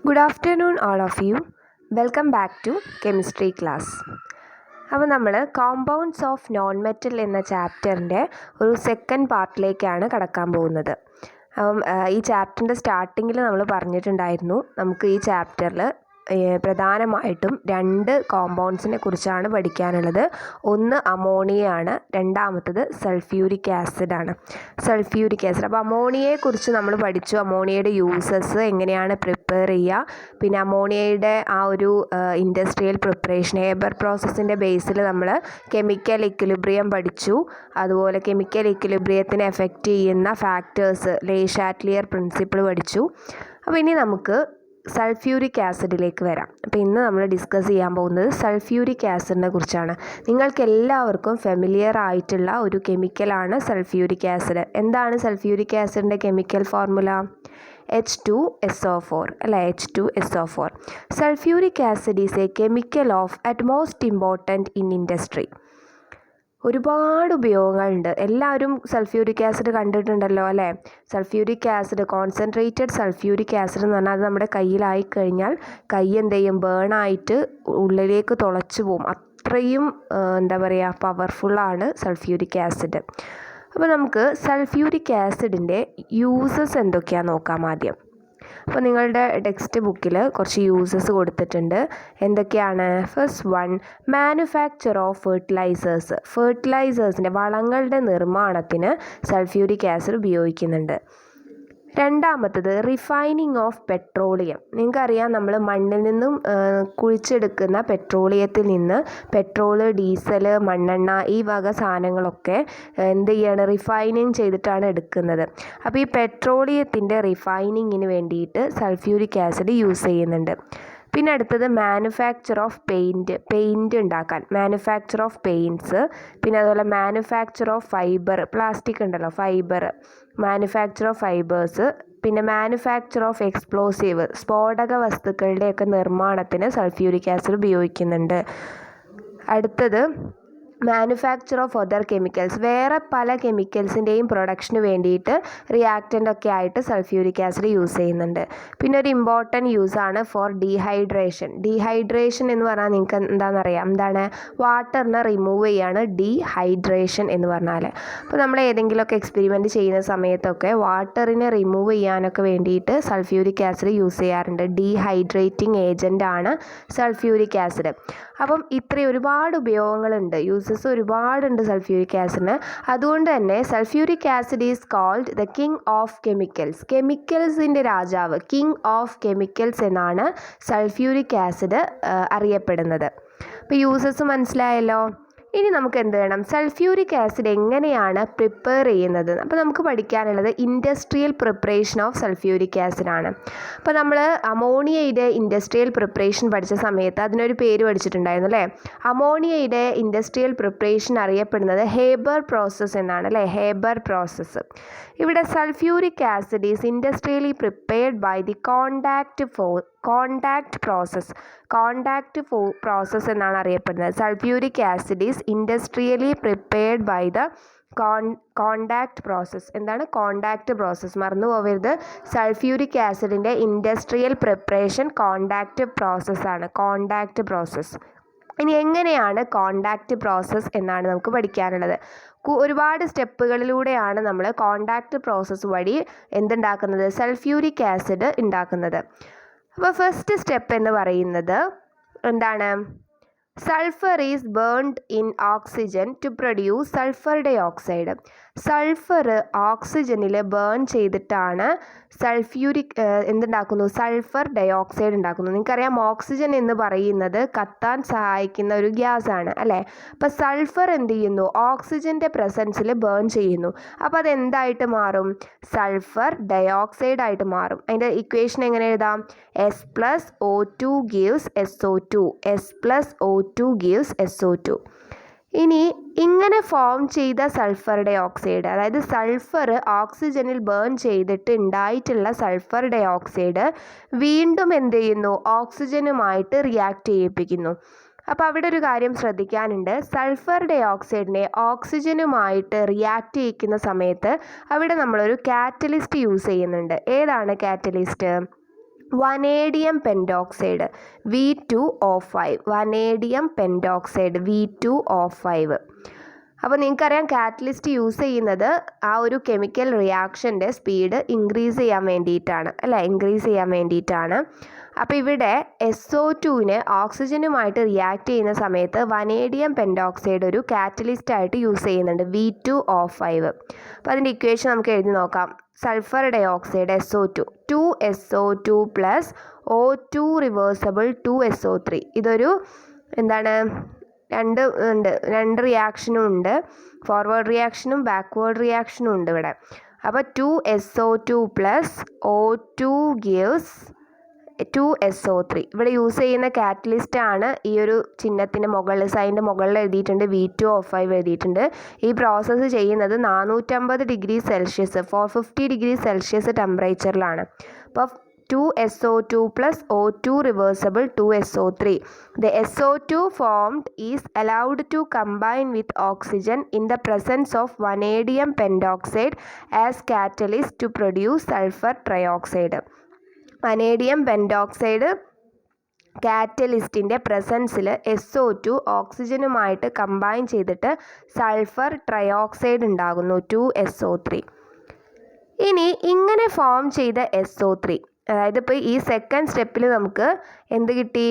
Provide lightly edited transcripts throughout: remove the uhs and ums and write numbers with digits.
Good afternoon all of you. Welcome back to chemistry class. അപ്പോൾ നമ്മൾ compounds of non metal എന്ന ചാപ്റ്ററിൻ്റെ ഒരു സെക്കൻഡ് പാർട്ടിലേക്കാണ് കടക്കാൻ പോകുന്നത്. അപ്പം ഈ ചാപ്റ്ററിൻ്റെ സ്റ്റാർട്ടിങ്ങിൽ നമ്മൾ പറഞ്ഞിട്ടുണ്ടായിരുന്നു നമുക്ക് ഈ ചാപ്റ്ററിൽ പ്രധാനമായിട്ടും രണ്ട് കോമ്പൗണ്ട്സിനെ കുറിച്ചാണ് പഠിക്കാനുള്ളത്. ഒന്ന് അമോണിയയാണ്, രണ്ടാമത്തത് സൾഫ്യൂരിക് ആസിഡാണ്. സൾഫ്യൂരിക് ആസിഡ്, അപ്പോൾ അമോണിയയെക്കുറിച്ച് നമ്മൾ പഠിച്ചു. അമോണിയയുടെ യൂസസ് എങ്ങനെയാണ് പ്രിപ്പയർ ചെയ്യുക, പിന്നെ അമോണിയയുടെ ആ ഒരു ഇൻഡസ്ട്രിയൽ പ്രിപ്പറേഷൻ ഹേബർ പ്രോസസ്സിൻ്റെ ബേസിൽ നമ്മൾ കെമിക്കൽ ഇക്വിലിബ്രിയം പഠിച്ചു. അതുപോലെ കെമിക്കൽ ഇക്വിലിബ്രിയത്തിനെ എഫക്റ്റ് ചെയ്യുന്ന ഫാക്ടേഴ്സ് ലേ ഷാറ്റ്ലിയർ പ്രിൻസിപ്പിൾ പഠിച്ചു. അപ്പോൾ ഇനി നമുക്ക് സൾഫ്യൂരിക് ആസിഡിലേക്ക് വരാം. അപ്പോൾ ഇന്ന് നമ്മൾ ഡിസ്കസ് ചെയ്യാൻ പോകുന്നത് സൾഫ്യൂരിക് ആസിഡിനെ കുറിച്ചാണ്. നിങ്ങൾക്ക് എല്ലാവർക്കും ഫെമിലിയർ ആയിട്ടുള്ള ഒരു കെമിക്കലാണ് സൾഫ്യൂരിക് ആസിഡ്. എന്താണ് സൾഫ്യൂരിക് ആസിഡിൻ്റെ കെമിക്കൽ ഫോർമുല? H2SO4 അല്ലേ, H2SO4. Sulphuric acid is A chemical of utmost important in industry. ഒരുപാട് ഉപയോഗങ്ങളുണ്ട്. എല്ലാവരും സൾഫ്യൂരിക് ആസിഡ് കണ്ടിട്ടുണ്ടല്ലോ അല്ലേ. Sulphuric acid, concentrated sulphuric acid എന്ന് പറഞ്ഞാൽ അത് നമ്മുടെ കയ്യിലായി കഴിഞ്ഞാൽ കൈ എന്ത് ചെയ്യും, ബേണായിട്ട് ഉള്ളിലേക്ക് തുളച്ചു പോകും. അത്രയും എന്താ പറയുക, പവർഫുള്ളാണ് സൾഫ്യൂരിക് ആസിഡ്. അപ്പോൾ നമുക്ക് സൾഫ്യൂരിക് ആസിഡിൻ്റെ യൂസസ് എന്തൊക്കെയാണെന്ന് നോക്കാം ആദ്യം. അപ്പോൾ നിങ്ങളുടെ ടെക്സ്റ്റ് ബുക്കിൽ കുറച്ച് യൂസസ് കൊടുത്തിട്ടുണ്ട്. എന്തൊക്കെയാണ്? First one, manufacture of fertilisers. ഫെർട്ടിലൈസേഴ്സിൻ്റെ വളങ്ങളുടെ നിർമ്മാണത്തിന് സൾഫ്യൂരിക് ആസിഡ് ഉപയോഗിക്കുന്നുണ്ട്. രണ്ടാമത്തത് റിഫൈനിങ് ഓഫ് പെട്രോളിയം. നിങ്ങൾക്കറിയാം, നമ്മൾ മണ്ണിൽ നിന്നും കുഴിച്ചെടുക്കുന്ന പെട്രോളിയത്തിൽ നിന്ന് പെട്രോള്, ഡീസൽ, മണ്ണെണ്ണ ഈ വക സാധനങ്ങളൊക്കെ എന്ത് ചെയ്യാണ്, റിഫൈനിങ് ചെയ്തിട്ടാണ് എടുക്കുന്നത്. അപ്പോൾ ഈ പെട്രോളിയത്തിൻ്റെ റിഫൈനിങ്ങിന് വേണ്ടിയിട്ട് സൾഫ്യൂരിക് ആസിഡ് യൂസ് ചെയ്യുന്നുണ്ട്. പിന്നെ അടുത്തത് മാനുഫാക്ചർ ഓഫ് പെയിൻറ്റ് ഉണ്ടാക്കാൻ, മാനുഫാക്ചർ ഓഫ് പെയിൻറ്റ്സ്. പിന്നെ അതുപോലെ മാനുഫാക്ചർ ഓഫ് ഫൈബർ, പ്ലാസ്റ്റിക് ഉണ്ടല്ലോ, ഫൈബർ, മാനുഫാക്ചർ ഓഫ് ഫൈബേഴ്സ്. പിന്നെ മാനുഫാക്ചർ ഓഫ് എക്സ്പ്ലോസീവ്, സ്ഫോടക വസ്തുക്കളുടെയൊക്കെ നിർമ്മാണത്തിന് സൾഫ്യൂരിക് ആസിഡ് ഉപയോഗിക്കുന്നുണ്ട്. അടുത്തത് മാനുഫാക്ചർ ഓഫ് അതർ കെമിക്കൽസ്, വേറെ പല കെമിക്കൽസിൻ്റെയും പ്രൊഡക്ഷന് വേണ്ടിയിട്ട് റിയാക്റ്റൻ്റൊക്കെ ആയിട്ട് സൾഫ്യൂരിക് ആസിഡ് യൂസ് ചെയ്യുന്നുണ്ട്. പിന്നെ ഒരു ഇമ്പോർട്ടൻറ്റ് യൂസാണ് ഫോർ ഡീഹൈഡ്രേഷൻ. ഡീഹൈഡ്രേഷൻ എന്ന് പറഞ്ഞാൽ നിങ്ങൾക്ക് എന്താണെന്നറിയാം, എന്താണ്? വാട്ടറിനെ റിമൂവ് ചെയ്യാണ് ഡീഹൈഡ്രേഷൻ എന്ന് പറഞ്ഞാൽ. അപ്പോൾ നമ്മൾ ഏതെങ്കിലുമൊക്കെ എക്സ്പെരിമെൻറ്റ് ചെയ്യുന്ന സമയത്തൊക്കെ വാട്ടറിനെ റിമൂവ് ചെയ്യാനൊക്കെ വേണ്ടിയിട്ട് സൾഫ്യൂരിക് ആസിഡ് യൂസ് ചെയ്യാറുണ്ട്. ഡീഹൈഡ്രേറ്റിംഗ് ഏജൻ്റാണ് സൾഫ്യൂരിക് ആസിഡ്. അപ്പം ഇത്രയും ഒരുപാട് ഉപയോഗങ്ങളുണ്ട്, യൂസസ് ഒരുപാടുണ്ട് സൾഫ്യൂരിക് ആസിഡിന്. അതുകൊണ്ട് തന്നെ sulphuric acid is called the king of chemicals. കെമിക്കൽസിൻ്റെ രാജാവ്, കിങ് ഓഫ് കെമിക്കൽസ് എന്നാണ് സൾഫ്യൂരിക് ആസിഡ് അറിയപ്പെടുന്നത്. അപ്പോൾ യൂസസ് മനസ്സിലായല്ലോ. ഇനി നമുക്ക് എന്ത് വേണം, സൾഫ്യൂരിക് ആസിഡ് എങ്ങനെയാണ് പ്രിപ്പയർ ചെയ്യുന്നത്. അപ്പോൾ നമുക്ക് പഠിക്കാനുള്ളത് ഇൻഡസ്ട്രിയൽ പ്രിപ്പറേഷൻ ഓഫ് സൾഫ്യൂരിക് ആസിഡാണ്. അപ്പോൾ നമ്മൾ അമോണിയയുടെ ഇൻഡസ്ട്രിയൽ പ്രിപ്പറേഷൻ പഠിച്ച സമയത്ത് അതിനൊരു പേര് പഠിച്ചിട്ടുണ്ടായിരുന്നു അല്ലേ. അമോണിയയുടെ ഇൻഡസ്ട്രിയൽ പ്രിപ്പറേഷൻ അറിയപ്പെടുന്നത് ഹേബർ പ്രോസസ്സ് എന്നാണ് അല്ലേ, ഹേബർ പ്രോസസ്സ്. ഇവിടെ sulphuric acid is industrially prepared by the contact process എന്നാണ് അറിയപ്പെടുന്നത്. Sulphuric acid is industrially prepared by the contact process. എന്താണ് കോണ്ടാക്റ്റ് പ്രോസസ്സ്? മറന്നു പോകരുത്. സൾഫ്യൂരിക് ആസിഡിൻ്റെ ഇൻഡസ്ട്രിയൽ പ്രിപ്പറേഷൻ കോണ്ടാക്റ്റ് പ്രോസസ്സാണ്, കോണ്ടാക്റ്റ് പ്രോസസ്സ്. ഇനി എങ്ങനെയാണ് കോണ്ടാക്റ്റ് പ്രോസസ്സ് എന്നാണ് നമുക്ക് പഠിക്കാനുള്ളത്. ഒരുപാട് സ്റ്റെപ്പുകളിലൂടെയാണ് നമ്മൾ കോണ്ടാക്റ്റ് പ്രോസസ്സ് വഴി എന്തുണ്ടാക്കുന്നത്, സൾഫ്യൂരിക് ആസിഡ് ഉണ്ടാക്കുന്നത്. അപ്പോൾ ഫസ്റ്റ് സ്റ്റെപ്പ് എന്ന് പറയുന്നത് എന്താണ്? Sulphur is burned in oxygen to produce sulphur dioxide. Sulphur ഓക്സിജനിൽ ബേൺ ചെയ്തിട്ടാണ് സൾഫ്യൂരിക് എന്തുണ്ടാക്കുന്നു, സൾഫർ ഡൈ ഓക്സൈഡ് ഉണ്ടാക്കുന്നു. നിങ്ങൾക്കറിയാം, ഓക്സിജൻ എന്ന് പറയുന്നത് കത്താൻ സഹായിക്കുന്ന ഒരു ഗ്യാസാണ് അല്ലേ. അപ്പോൾ സൾഫർ എന്ത് ചെയ്യുന്നു, ഓക്സിജൻ്റെ പ്രസൻസിൽ ബേൺ ചെയ്യുന്നു. അപ്പോൾ അതെന്തായിട്ട് മാറും, സൾഫർ ഡൈ ഓക്സൈഡ് ആയിട്ട് മാറും. അതിൻ്റെ ഇക്വേഷൻ എങ്ങനെ എഴുതാം? S+O2 gives SO2, S+O2 gives SO2. ഇനി ഇങ്ങനെ ഫോം ചെയ്ത സൾഫർ ഡൈ ഓക്സൈഡ്, അതായത് സൾഫർ ഓക്സിജനിൽ ബേൺ ചെയ്തിട്ട് ഉണ്ടായിട്ടുള്ള സൾഫർ ഡൈ ഓക്സൈഡ് വീണ്ടും എന്ത് ചെയ്യുന്നു, ഓക്സിജനുമായിട്ട് റിയാക്ട് ചെയ്യിപ്പിക്കുന്നു. അപ്പോൾ അവിടെ ഒരു കാര്യം ശ്രദ്ധിക്കാനുണ്ട്. സൾഫർ ഡൈ ഓക്സൈഡിനെ ഓക്സിജനുമായിട്ട് റിയാക്ട് ചെയ്യിക്കുന്ന സമയത്ത് അവിടെ നമ്മളൊരു കാറ്റലിസ്റ്റ് യൂസ് ചെയ്യുന്നുണ്ട്. ഏതാണ് catalyst? Vanadium pentoxide V2O5, vanadium pentoxide V2O5. അപ്പോൾ നിങ്ങൾക്കറിയാം കാറ്റലിസ്റ്റ് യൂസ് ചെയ്യുന്നത് ആ ഒരു കെമിക്കൽ റിയാക്ഷൻ്റെ സ്പീഡ് ഇൻക്രീസ് ചെയ്യാൻ വേണ്ടിയിട്ടാണ് അല്ലേ, ഇൻക്രീസ് ചെയ്യാൻ വേണ്ടിയിട്ടാണ്. അപ്പോൾ ഇവിടെ SO2നെ ഓക്സിജനുമായിട്ട് റിയാക്ട് ചെയ്യുന്ന സമയത്ത് വനേഡിയം പെൻഡോക്സൈഡ് ഒരു കാറ്റലിസ്റ്റായിട്ട് യൂസ് ചെയ്യുന്നുണ്ട് V2O5. അപ്പോൾ അതിൻ്റെ ഇക്വേഷൻ നമുക്ക് എഴുതി നോക്കാം. Sulphur dioxide SO2 2SO2 plus O2 reversible 2SO3. ഇതൊരു എന്താണ്, രണ്ട് റിയാക്ഷനും ഉണ്ട്, ഫോർവേഡ് റിയാക്ഷനും ബാക്ക്വേർഡ് റിയാക്ഷനും ഉണ്ട് ഇവിടെ. അപ്പോൾ 2SO2 plus O2 gives 2SO3. ഇവിടെ യൂസ് ചെയ്യുന്ന കാറ്റലിസ്റ്റ് ആണ് ഈ ഒരു ചിഹ്നത്തിൻ്റെ മുകളിൽ, സൈൻ്റെ മുകളിൽ എഴുതിയിട്ടുണ്ട് V2O5 എഴുതിയിട്ടുണ്ട്. ഈ പ്രോസസ്സ് ചെയ്യുന്നത് 450 ഡിഗ്രി സെൽഷ്യസ് 450 ഡിഗ്രി സെൽഷ്യസ് ടെമ്പറേച്ചറിലാണ്. അപ്പോൾ 2SO2 plus O2 reversible 2SO3. The SO2 formed is allowed to combine with oxygen in the presence of vanadium pentoxide as catalyst to produce sulfur trioxide. Vanadium pentoxide കാറ്റലിസ്റ്റിൻ്റെ പ്രസൻസിൽ SO2 ഓക്സിജനുമായിട്ട് combine ചെയ്തിട്ട് sulphur trioxide ഉണ്ടാകുന്നു 2SO3. ഇനി ഇങ്ങനെ form ചെയ്ത SO3, അതായത് ഇപ്പോൾ ഈ സെക്കൻഡ് സ്റ്റെപ്പിൽ നമുക്ക് എന്ത് കിട്ടി,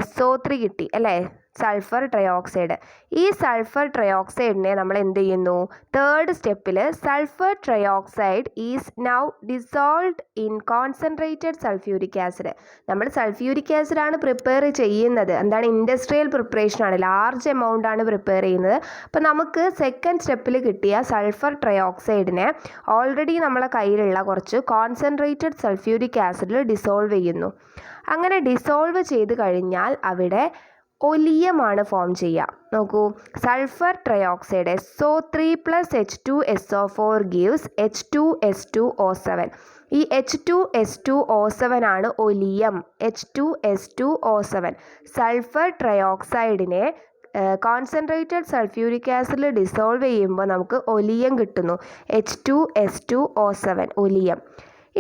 SO3 കിട്ടി അല്ലേ, സൾഫർ ട്രയോക്സൈഡ്. ഈ സൾഫർ ട്രയോക്സൈഡിനെ നമ്മൾ എന്ത് ചെയ്യുന്നു, തേർഡ് സ്റ്റെപ്പിൽ sulphur trioxide is now dissolved in concentrated sulphuric acid. നമ്മൾ സൾഫ്യൂരിക് ആസിഡ് ആണ് പ്രിപ്പയർ ചെയ്യുന്നത്, എന്താണ്, ഇൻഡസ്ട്രിയൽ പ്രിപ്പറേഷനാണ്, ലാർജ് എമൗണ്ട് ആണ് പ്രിപ്പയർ ചെയ്യുന്നത്. അപ്പോൾ നമുക്ക് സെക്കൻഡ് സ്റ്റെപ്പിൽ കിട്ടിയ സൾഫർ ട്രയോക്സൈഡിനെ ഓൾറെഡി നമ്മളെ കയ്യിലുള്ള കുറച്ച് കോൺസെൻട്രേറ്റഡ് സൾഫ്യൂരിക് ആസിഡിൽ ഡിസോൾവ് ചെയ്യുന്നു. അങ്ങനെ ഡിസോൾവ് ചെയ്ത് കഴിഞ്ഞാൽ അവിടെ ഒലിയമാണ് ഫോം ചെയ്യുക. നോക്കൂ, sulphur trioxide SO3 plus H2SO4 gives H2S2O7. ഈ H2S2O7 ആണ് ഒലിയം. H2S2O7 സൾഫർ ട്രയോക്സൈഡിനെ കോൺസെൻട്രേറ്റഡ് സൾഫ്യൂരിക് ആസിഡിൽ ഡിസോൾവ് ചെയ്യുമ്പോൾ നമുക്ക് ഒലിയം കിട്ടുന്നു, H2S2O7 ഒലിയം.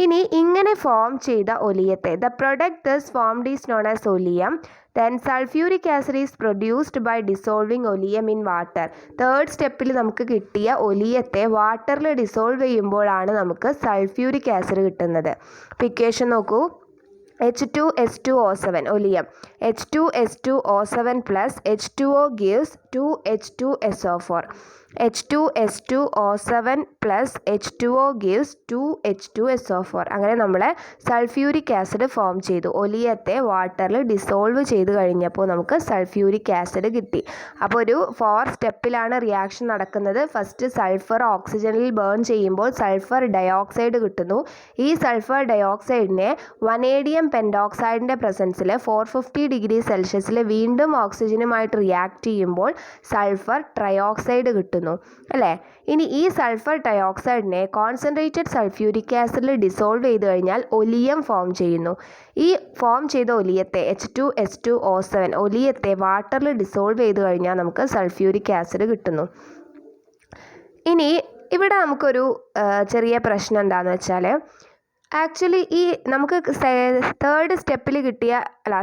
ഇനി ഇങ്ങനെ ഫോം ചെയ്ത ഒലിയത്തെ, the product thus formed is known as oleum. Then sulphuric acid is produced by dissolving oleum in water. Third സ്റ്റെപ്പിൽ നമുക്ക് കിട്ടിയ ഒലിയത്തെ വാട്ടറിൽ ഡിസോൾവ് ചെയ്യുമ്പോഴാണ് നമുക്ക് സൾഫ്യൂരിക് ആസിഡ് കിട്ടുന്നത്. ഇക്വേഷൻ നോക്കൂ, H2S2O7 oleum, H2S2O7 plus H2O gives 2H2SO4. H2S2O7 plus H2O gives 2H2SO4. അങ്ങനെ നമ്മൾ സൾഫ്യൂരിക് ആസിഡ് ഫോം ചെയ്തു. ഒലിയത്തെ വാട്ടറിൽ ഡിസോൾവ് ചെയ്ത് കഴിഞ്ഞപ്പോൾ നമുക്ക് സൾഫ്യൂരിക് ആസിഡ് കിട്ടി. അപ്പോൾ ഒരു 4 സ്റ്റെപ്പിലാണ് റിയാക്ഷൻ നടക്കുന്നത്. ഫസ്റ്റ് സൾഫർ ഓക്സിജനിൽ ബേൺ ചെയ്യുമ്പോൾ സൾഫർ ഡയോക്സൈഡ് കിട്ടുന്നു. ഈ സൾഫർ ഡയോക്സൈഡിനെ വനേഡിയം പെൻഡോക്സൈഡിൻ്റെ പ്രസൻസിൽ 450 ഡിഗ്രി സെൽഷ്യസിൽ വീണ്ടും ഓക്സിജനുമായിട്ട് റിയാക്ട് ചെയ്യുമ്പോൾ സൾഫർ ട്രയോക്സൈഡ് കിട്ടുന്നു അല്ലേ. ഇനി ഈ സൾഫർ ഡയോക്സൈഡിനെ കോൺസെൻട്രേറ്റഡ് സൾഫ്യൂരിക് ആസിഡിൽ ഡിസോൾവ് ചെയ്ത് കഴിഞ്ഞാൽ ഒലിയം ഫോം ചെയ്യുന്നു. ഈ ഫോം ചെയ്ത ഒലിയത്തെ H2S2O7 ഒലിയത്തെ വാട്ടറിൽ ഡിസോൾവ് ചെയ്ത് കഴിഞ്ഞാൽ നമുക്ക് സൾഫ്യൂരിക് ആസിഡ് കിട്ടുന്നു. ഇനി ഇവിടെ നമുക്കൊരു ചെറിയ പ്രശ്നം എന്താണെന്ന് വെച്ചാൽ, ആക്ച്വലി ഈ നമുക്ക് തേർഡ് സ്റ്റെപ്പിൽ കിട്ടിയ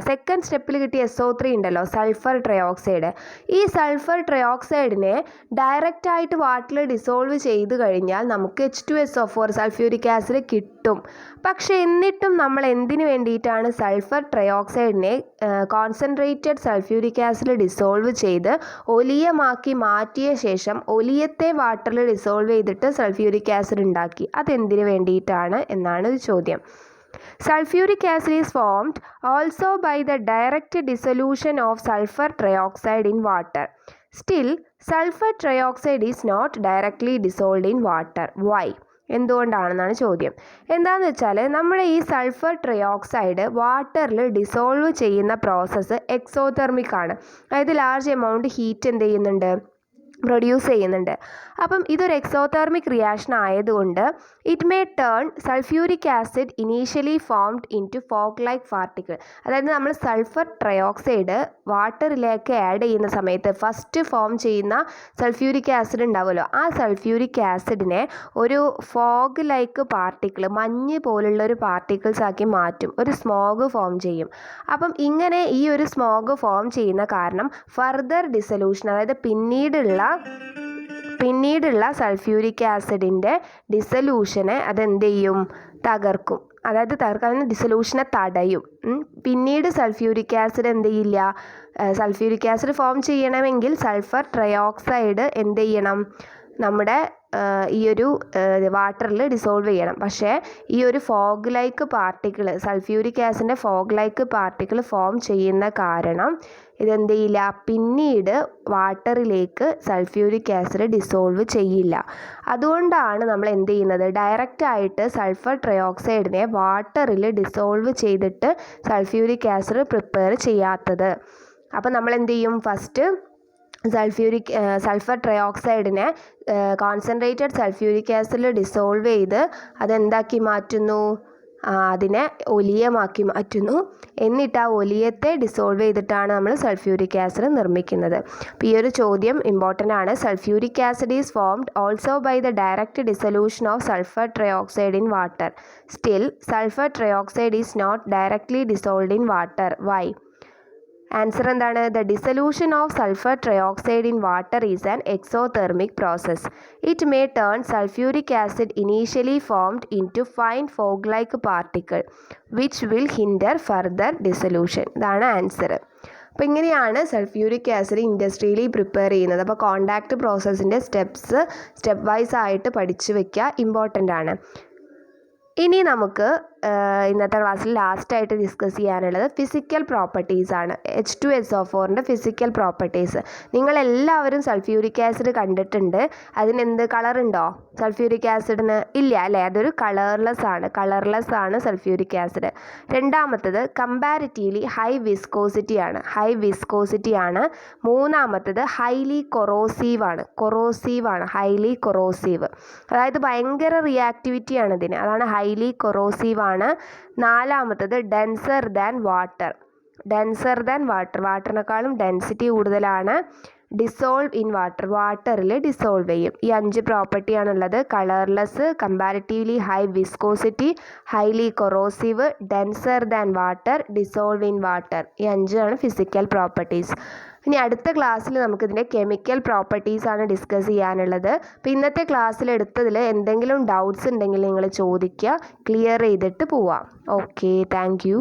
സെക്കൻഡ് സ്റ്റെപ്പിൽ കിട്ടിയ SO3 ഉണ്ടല്ലോ, സൾഫർ ട്രയോക്സൈഡ്. ഈ സൾഫർ ട്രയോക്സൈഡിനെ ഡയറക്റ്റായിട്ട് വാട്ടറിൽ ഡിസോൾവ് ചെയ്ത് കഴിഞ്ഞാൽ നമുക്ക് H2SO4 സൾഫ്യൂരിക് ആസിഡ് കിട്ടും. പക്ഷേ എന്നിട്ടും നമ്മൾ എന്തിനു വേണ്ടിയിട്ടാണ് സൾഫർ ട്രയോക്സൈഡിനെ കോൺസെൻട്രേറ്റഡ് സൾഫ്യൂരിക് ആസിഡ് ഡിസോൾവ് ചെയ്ത് ഒലിയമാക്കി മാറ്റിയ ശേഷം ഒലിയത്തെ വാട്ടറിൽ ഡിസോൾവ് ചെയ്തിട്ട് സൾഫ്യൂരിക് ആസിഡ് ഉണ്ടാക്കി? അതെന്തിനു വേണ്ടിയിട്ടാണ് എന്നാണ് ചോദ്യം. Sulfuric acid is formed also by the direct dissolution of sulfur trioxide in water. Still, sulfur trioxide is not directly dissolved in water. Why? എന്തുകൊണ്ടാണെന്നാണ് ചോദ്യം. എന്താണെന്ന് വെച്ചാൽ നമ്മുടെ ഈ സൾഫർ ട്രയോക്സൈഡ് വാട്ടറിൽ ഡിസോൾവ് ചെയ്യുന്ന പ്രോസസ്സ് എക്സോതെർമിക് ആണ്. അതായത് ലാർജ് എമൗണ്ട് ഹീറ്റ് എന്ത് ചെയ്യുന്നുണ്ട്, പ്രൊഡ്യൂസ് ചെയ്യുന്നുണ്ട്. അപ്പം ഇതൊരു എക്സോതെർമിക് റിയാക്ഷൻ ആയതുകൊണ്ട് it may turn sulphuric acid initially formed in to fog like particle. അതായത് നമ്മൾ സൾഫർ ട്രയോക്സൈഡ് വാട്ടറിലേക്ക് ആഡ് ചെയ്യുന്ന സമയത്ത് ഫസ്റ്റ് ഫോം ചെയ്യുന്ന സൾഫ്യൂരിക് ആസിഡ് ഉണ്ടാവുമല്ലോ, ആ സൾഫ്യൂരിക് ആസിഡിനെ ഒരു ഫോഗ് ലൈക്ക് പാർട്ടിക്കിൾ, മഞ്ഞ് പോലുള്ള ഒരു പാർട്ടിക്കിൾസ് ആക്കി മാറ്റും, ഒരു സ്മോഗ് ഫോം ചെയ്യും. അപ്പം ഇങ്ങനെ ഈ ഒരു സ്മോഗ് ഫോം ചെയ്യുന്ന കാരണം ഫർദർ ഡിസൊല്യൂഷൻ, അതായത് പിന്നീടുള്ള സൾഫ്യൂരിക് ആസിഡിൻ്റെ ഡിസൊല്യൂഷനെ അതെന്ത് ചെയ്യും, തകർക്കും. അതായത് തകർക്കാൻ ഡിസൊല്യൂഷനെ തടയും. പിന്നീട് സൾഫ്യൂരിക് ആസിഡ് എന്ത് ചെയ്യില്ല, സൾഫ്യൂരിക് ആസിഡ് ഫോം ചെയ്യണമെങ്കിൽ സൾഫർ ട്രയോക്സൈഡ് എന്ത് ചെയ്യണം, നമ്മുടെ ഈ ഒരു വാട്ടറിൽ ഡിസോൾവ് ചെയ്യണം. പക്ഷേ ഈ ഒരു ഫോഗ് ലൈക്ക് പാർട്ടിക്കിൾ, സൾഫ്യൂരിക് ആസിഡിൻ്റെ ഫോഗ് ലൈക്ക് പാർട്ടിക്കിൾ ഫോം ചെയ്യുന്ന കാരണം ഇതെന്ത് ചെയ്യില്ല, പിന്നീട് വാട്ടറിലേക്ക് സൾഫ്യൂരിക് ആസിഡ് ഡിസോൾവ് ചെയ്യില്ല. അതുകൊണ്ടാണ് നമ്മൾ എന്ത് ചെയ്യുന്നത്, ഡയറക്റ്റായിട്ട് സൾഫർ ട്രയോക്സൈഡിനെ വാട്ടറിൽ ഡിസോൾവ് ചെയ്തിട്ട് സൾഫ്യൂരിക് ആസിഡ് പ്രിപ്പയർ ചെയ്യാത്തത്. അപ്പം നമ്മൾ എന്ത് ചെയ്യും, ഫസ്റ്റ് സൾഫർ ട്രയോക്സൈഡിനെ കോൺസെൻട്രേറ്റഡ് സൾഫ്യൂരിക് ആസിഡിൽ ഡിസോൾവ് ചെയ്ത് അതെന്താക്കി മാറ്റുന്നു, അതിനെ ഒലിയമാക്കി മാറ്റുന്നു. എന്നിട്ട് ആ ഒലിയത്തെ ഡിസോൾവ് ചെയ്തിട്ടാണ് നമ്മൾ സൾഫ്യൂരിക് ആസിഡ് നിർമ്മിക്കുന്നത്. അപ്പോൾ ഈ ഒരു ചോദ്യം ഇമ്പോർട്ടൻ്റ് ആണ്. Sulphuric acid is formed also by the direct dissolution of sulphur trioxide in water. Still sulphur trioxide is not directly dissolved in water. Why? Answer എന്താണ്? The dissolution of sulphur trioxide in water is an exothermic process. It may turn sulphuric acid initially formed in to fine fog like particle which will hinder further dissolution. ഇതാണ് answer. അപ്പോൾ ഇങ്ങനെയാണ് sulphuric acid industrially prepare ചെയ്യുന്നത്. അപ്പോൾ contact പ്രോസസ്സിൻ്റെ step wise ആയിട്ട് പഠിച്ചു വയ്ക്കുക, important ആണ്. ഇനി നമുക്ക് ഇന്നത്തെ ക്ലാസ്സിൽ ലാസ്റ്റായിട്ട് ഡിസ്കസ് ചെയ്യാനുള്ളത് ഫിസിക്കൽ പ്രോപ്പർട്ടീസ് ആണ്. H2SO4ൻ്റെ ഫിസിക്കൽ പ്രോപ്പർട്ടീസ്. നിങ്ങളെല്ലാവരും സൾഫ്യൂരിക് ആസിഡ് കണ്ടിട്ടുണ്ട്. അതിനെന്ത് കളറുണ്ടോ സൾഫ്യൂരിക് ആസിഡിന്? ഇല്ല അല്ലേ, അതൊരു കളർലെസ് ആണ് സൾഫ്യൂരിക് ആസിഡ്. രണ്ടാമത്തത് കമ്പാരിറ്റീവ്ലി ഹൈ വിസ്കോസിറ്റി ആണ്. മൂന്നാമത്തത് ഹൈലി കൊറോസീവ് ആണ്, ഹൈലി കൊറോസീവ്. അതായത് ഭയങ്കര റിയാക്ടിവിറ്റിയാണ് ഇതിന്, അതാണ് ഹൈലി കൊറോസീവ് ആണ്. നാലാമത്തത് ഡെൻസർ ദാൻ വാട്ടർ, വാട്ടറിനേക്കാളും ഡെൻസിറ്റി കൂടുതലാണ്. ഡിസോൾവ് ഇൻ വാട്ടറിൽ ഡിസോൾവ് ചെയ്യും. ഈ 5 പ്രോപ്പർട്ടിയാണുള്ളത്. Colourless, comparatively high viscosity, highly corrosive, denser than water, dissolve in water. ഈ 5 ഫിസിക്കൽ പ്രോപ്പർട്ടീസ്. ഇനി അടുത്ത ക്ലാസ്സിൽ നമുക്കിതിൻ്റെ കെമിക്കൽ പ്രോപ്പർട്ടീസ് ആണ് ഡിസ്കസ് ചെയ്യാനുള്ളത്. അപ്പോൾ ഇന്നത്തെ ക്ലാസ്സിൽ എടുത്തതിൽ എന്തെങ്കിലും ഡൗട്ട്സ് ഉണ്ടെങ്കിൽ നിങ്ങൾ ചോദിക്കുക, ക്ലിയർ ചെയ്തിട്ട് പോവാം. Okay, thank you.